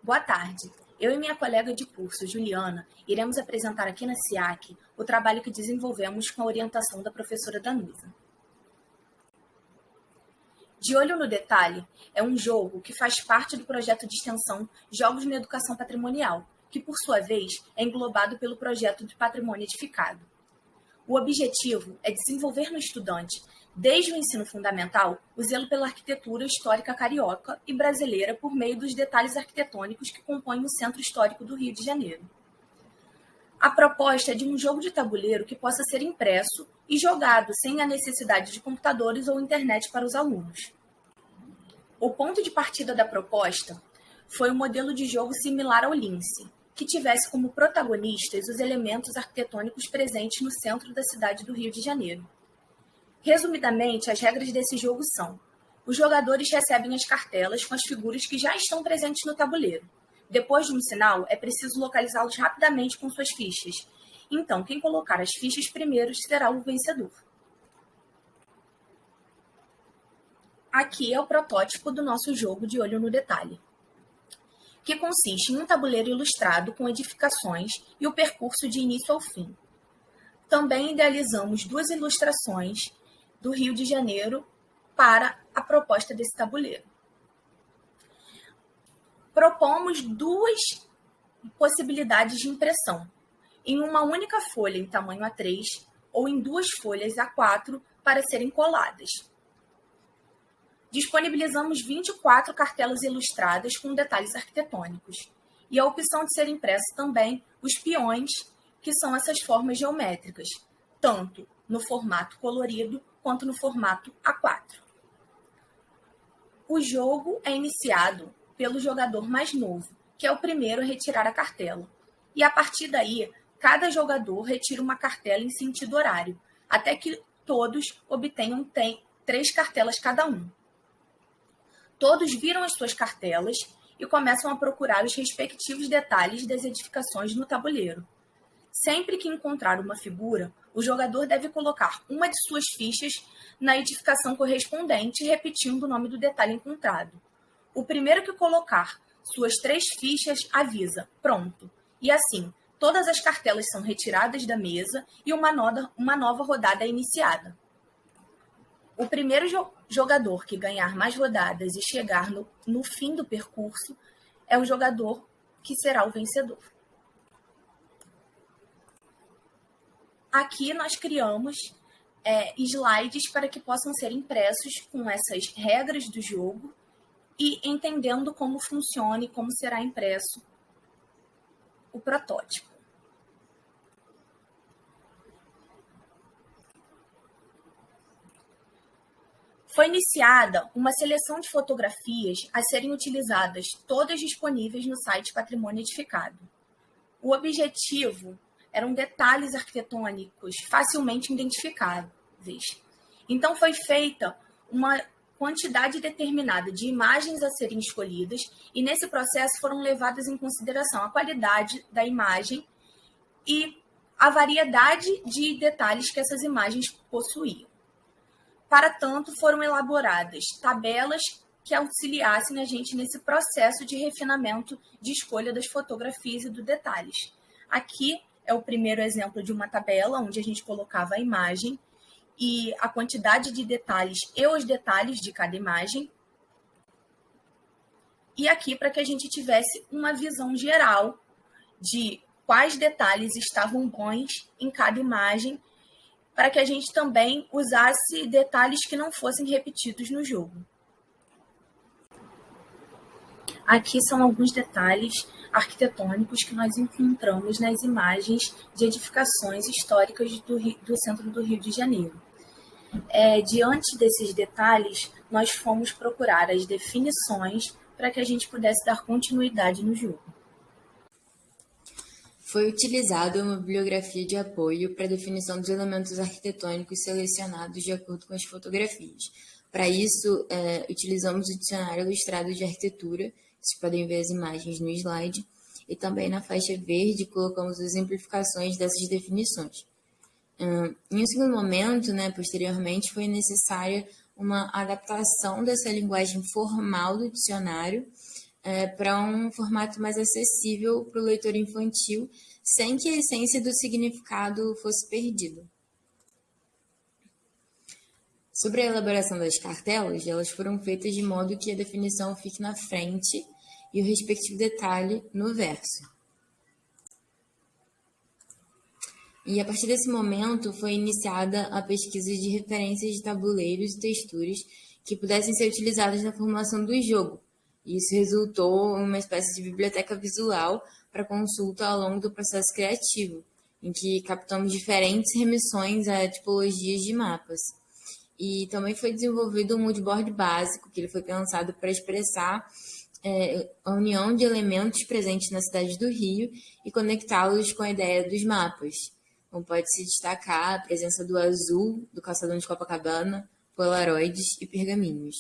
Boa tarde. Eu e minha colega de curso, Juliana, iremos apresentar aqui na SIAC o trabalho que desenvolvemos com a orientação da professora Danusa. De Olho no Detalhe é um jogo que faz parte do projeto de extensão Jogos na Educação Patrimonial, que, por sua vez, é englobado pelo projeto de Patrimônio Edificado. O objetivo é desenvolver no estudante, desde o ensino fundamental, o zelo pela arquitetura histórica carioca e brasileira por meio dos detalhes arquitetônicos que compõem o Centro Histórico do Rio de Janeiro. A proposta é de um jogo de tabuleiro que possa ser impresso e jogado sem a necessidade de computadores ou internet para os alunos. O ponto de partida da proposta foi um modelo de jogo similar ao Lince, que tivesse como protagonistas os elementos arquitetônicos presentes no centro da cidade do Rio de Janeiro. Resumidamente, as regras desse jogo são: os jogadores recebem as cartelas com as figuras que já estão presentes no tabuleiro. Depois de um sinal, é preciso localizá-los rapidamente com suas fichas. Então, quem colocar as fichas primeiro será o vencedor. Aqui é o protótipo do nosso jogo de Olho no Detalhe, que consiste em um tabuleiro ilustrado com edificações e o percurso de início ao fim. Também idealizamos 2 ilustrações do Rio de Janeiro para a proposta desse tabuleiro. Propomos 2 possibilidades de impressão, em uma única folha em tamanho A3 ou em 2 folhas A4 para serem coladas. Disponibilizamos 24 cartelas ilustradas com detalhes arquitetônicos e a opção de ser impresso também os peões, que são essas formas geométricas, tanto no formato colorido quanto no formato A4. O jogo é iniciado pelo jogador mais novo, que é o primeiro a retirar a cartela, e a partir daí, cada jogador retira uma cartela em sentido horário, até que todos obtenham 3 cartelas cada um. Todos viram as suas cartelas e começam a procurar os respectivos detalhes das edificações no tabuleiro. Sempre que encontrar uma figura, o jogador deve colocar uma de suas fichas na edificação correspondente, repetindo o nome do detalhe encontrado. O primeiro que colocar suas 3 fichas avisa: pronto. E assim, todas as cartelas são retiradas da mesa e uma nova rodada é iniciada. O primeiro jogador que ganhar mais rodadas e chegar no fim do percurso é o jogador que será o vencedor. Aqui nós criamos slides para que possam ser impressos com essas regras do jogo e entendendo como funciona e como será impresso o protótipo. Foi iniciada uma seleção de fotografias a serem utilizadas, todas disponíveis no site Patrimônio Edificado. O objetivo eram detalhes arquitetônicos facilmente identificáveis. Então, foi feita uma quantidade determinada de imagens a serem escolhidas e, nesse processo, foram levadas em consideração a qualidade da imagem e a variedade de detalhes que essas imagens possuíam. Para tanto, foram elaboradas tabelas que auxiliassem a gente nesse processo de refinamento de escolha das fotografias e dos detalhes. Aqui é o primeiro exemplo de uma tabela onde a gente colocava a imagem e a quantidade de detalhes e os detalhes de cada imagem. E aqui para que a gente tivesse uma visão geral de quais detalhes estavam bons em cada imagem, para que a gente também usasse detalhes que não fossem repetidos no jogo. Aqui são alguns detalhes arquitetônicos que nós encontramos nas imagens de edificações históricas do centro do Rio de Janeiro. Diante desses detalhes, nós fomos procurar as definições para que a gente pudesse dar continuidade no jogo. Foi utilizada uma bibliografia de apoio para a definição dos elementos arquitetônicos selecionados de acordo com as fotografias. Para isso, utilizamos o Dicionário Ilustrado de Arquitetura, vocês podem ver as imagens no slide, e também na faixa verde colocamos as exemplificações dessas definições. Em um segundo momento, posteriormente, foi necessária uma adaptação dessa linguagem formal do dicionário para um formato mais acessível para o leitor infantil, sem que a essência do significado fosse perdida. Sobre a elaboração das cartelas, elas foram feitas de modo que a definição fique na frente e o respectivo detalhe no verso. E a partir desse momento foi iniciada a pesquisa de referências de tabuleiros e texturas que pudessem ser utilizadas na formulação do jogo. E isso resultou em uma espécie de biblioteca visual para consulta ao longo do processo criativo, em que captamos diferentes remissões a tipologias de mapas. E também foi desenvolvido um moodboard básico, que ele foi pensado para expressar a união de elementos presentes na cidade do Rio e conectá-los com a ideia dos mapas. Então, pode-se destacar a presença do azul, do calçadão de Copacabana, polaroides e pergaminhos.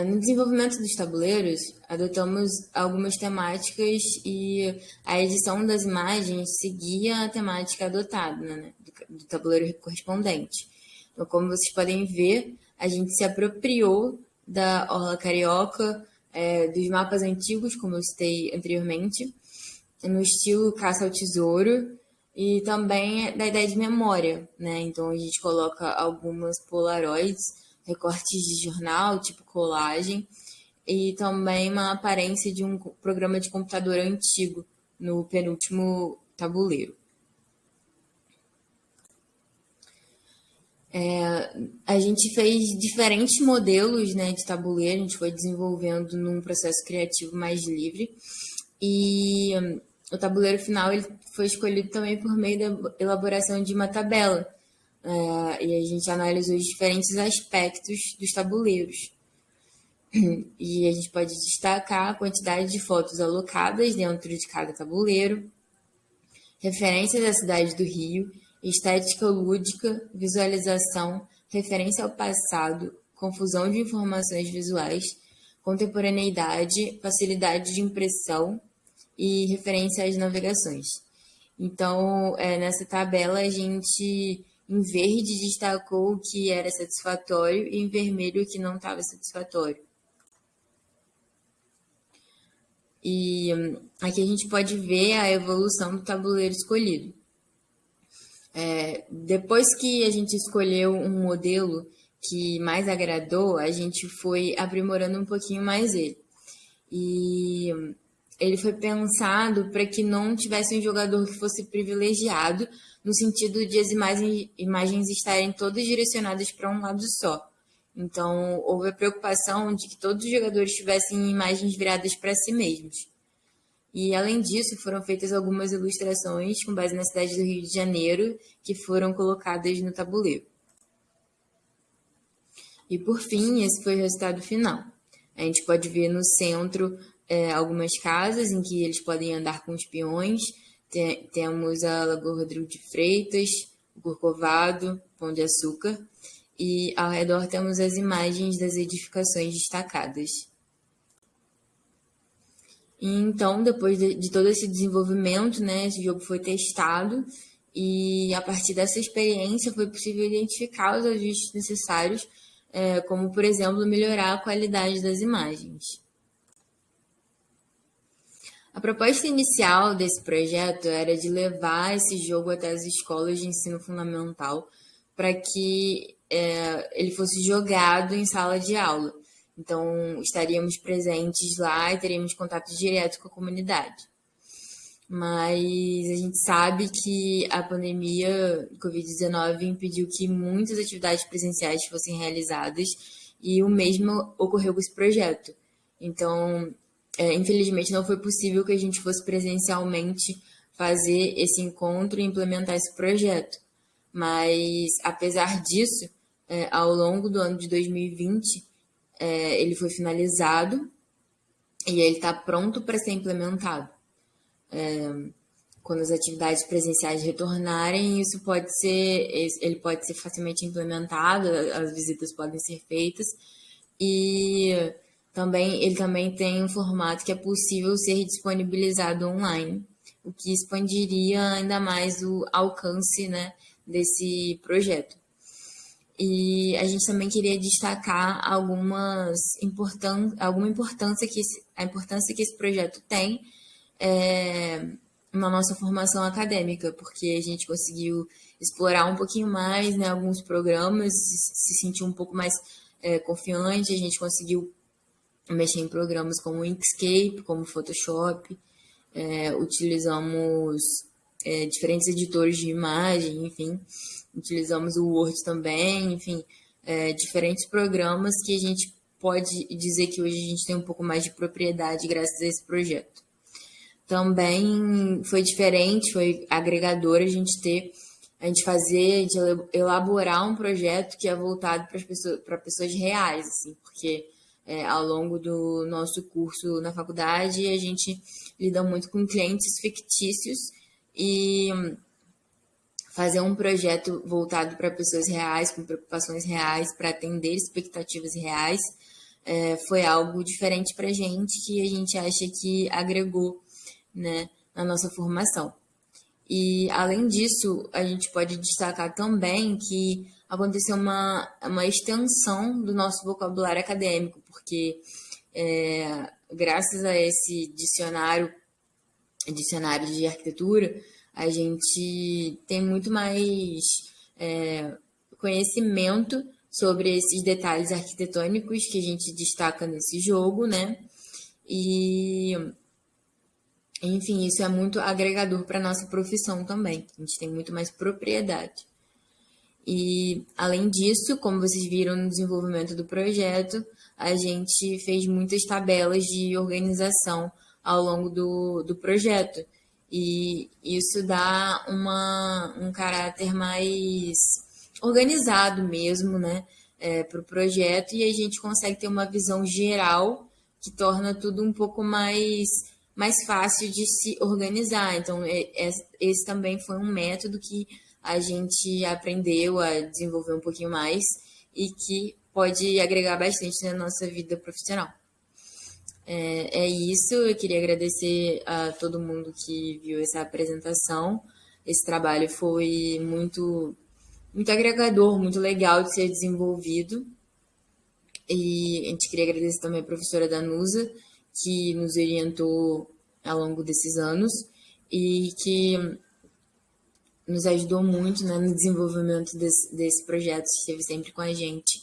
No desenvolvimento dos tabuleiros, adotamos algumas temáticas e a edição das imagens seguia a temática adotada, né, do tabuleiro correspondente. Então, como vocês podem ver, a gente se apropriou da Orla Carioca, dos mapas antigos, como eu citei anteriormente, no estilo caça ao tesouro, e também da ideia de memória, né? Então, a gente coloca algumas polaroids, recortes de jornal, tipo colagem, e também uma aparência de um programa de computador antigo no penúltimo tabuleiro. A gente fez diferentes modelos, né, de tabuleiro, a gente foi desenvolvendo num processo criativo mais livre, e o tabuleiro final ele foi escolhido também por meio da elaboração de uma tabela, e a gente analisou os diferentes aspectos dos tabuleiros. E a gente pode destacar a quantidade de fotos alocadas dentro de cada tabuleiro, referências à cidade do Rio, estética lúdica, visualização, referência ao passado, confusão de informações visuais, contemporaneidade, facilidade de impressão e referência às navegações. Então, nessa tabela, a gente, em verde, destacou o que era satisfatório e em vermelho o que não estava satisfatório. E aqui a gente pode ver a evolução do tabuleiro escolhido. Depois que a gente escolheu um modelo que mais agradou, a gente foi aprimorando um pouquinho mais ele. E ele foi pensado para que não tivesse um jogador que fosse privilegiado, no sentido de as imagens estarem todas direcionadas para um lado só. Então, houve a preocupação de que todos os jogadores tivessem imagens viradas para si mesmos. E, além disso, foram feitas algumas ilustrações com base na cidade do Rio de Janeiro, que foram colocadas no tabuleiro. E, por fim, esse foi o resultado final. A gente pode ver no centro algumas casas em que eles podem andar com os peões. Temos a Lagoa Rodrigo de Freitas, o Corcovado, Pão de Açúcar. E, ao redor, temos as imagens das edificações destacadas. E, então, depois de todo esse desenvolvimento, né, esse jogo foi testado e, a partir dessa experiência, foi possível identificar os ajustes necessários, como, por exemplo, melhorar a qualidade das imagens. A proposta inicial desse projeto era de levar esse jogo até as escolas de ensino fundamental para que ele fosse jogado em sala de aula. Então, estaríamos presentes lá e teríamos contato direto com a comunidade. Mas a gente sabe que a pandemia Covid-19 impediu que muitas atividades presenciais fossem realizadas e o mesmo ocorreu com esse projeto. Então, infelizmente, não foi possível que a gente fosse presencialmente fazer esse encontro e implementar esse projeto. Mas, apesar disso, ao longo do ano de 2020, ele foi finalizado e ele está pronto para ser implementado. Quando as atividades presenciais retornarem, ele pode ser facilmente implementado, as visitas podem ser feitas e ele também tem um formato que é possível ser disponibilizado online, o que expandiria ainda mais o alcance, né, desse projeto. E a gente também queria destacar alguma importância a importância que esse projeto tem na nossa formação acadêmica, porque a gente conseguiu explorar um pouquinho mais, né, alguns programas, se sentir um pouco mais confiante, a gente conseguiu mexer em programas como Inkscape, como Photoshop, utilizamos diferentes editores de imagem, enfim, utilizamos o Word também, enfim, diferentes programas que a gente pode dizer que hoje a gente tem um pouco mais de propriedade graças a esse projeto. Também foi diferente, foi agregador a gente elaborar um projeto que é voltado para pessoas reais, assim, porque ao longo do nosso curso na faculdade a gente lida muito com clientes fictícios e fazer um projeto voltado para pessoas reais, com preocupações reais, para atender expectativas reais, foi algo diferente para a gente, que a gente acha que agregou, né, na nossa formação. E, além disso, a gente pode destacar também que aconteceu uma extensão do nosso vocabulário acadêmico, porque graças a esse dicionário de arquitetura, a gente tem muito mais conhecimento sobre esses detalhes arquitetônicos que a gente destaca nesse jogo, né? E, enfim, isso é muito agregador para a nossa profissão também. A gente tem muito mais propriedade. E, além disso, como vocês viram no desenvolvimento do projeto, a gente fez muitas tabelas de organização ao longo do projeto. E isso dá um caráter mais organizado mesmo, né, para o projeto, e a gente consegue ter uma visão geral que torna tudo um pouco mais fácil de se organizar. Então, esse também foi um método que a gente aprendeu a desenvolver um pouquinho mais e que pode agregar bastante na nossa vida profissional. É isso, eu queria agradecer a todo mundo que viu essa apresentação. Esse trabalho foi muito, muito agregador, muito legal de ser desenvolvido. E a gente queria agradecer também a professora Danusa, que nos orientou ao longo desses anos e que nos ajudou muito, né, no desenvolvimento desse projeto, esteve sempre com a gente.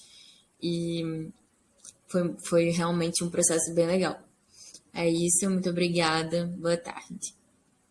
E foi realmente um processo bem legal. É isso, muito obrigada, boa tarde.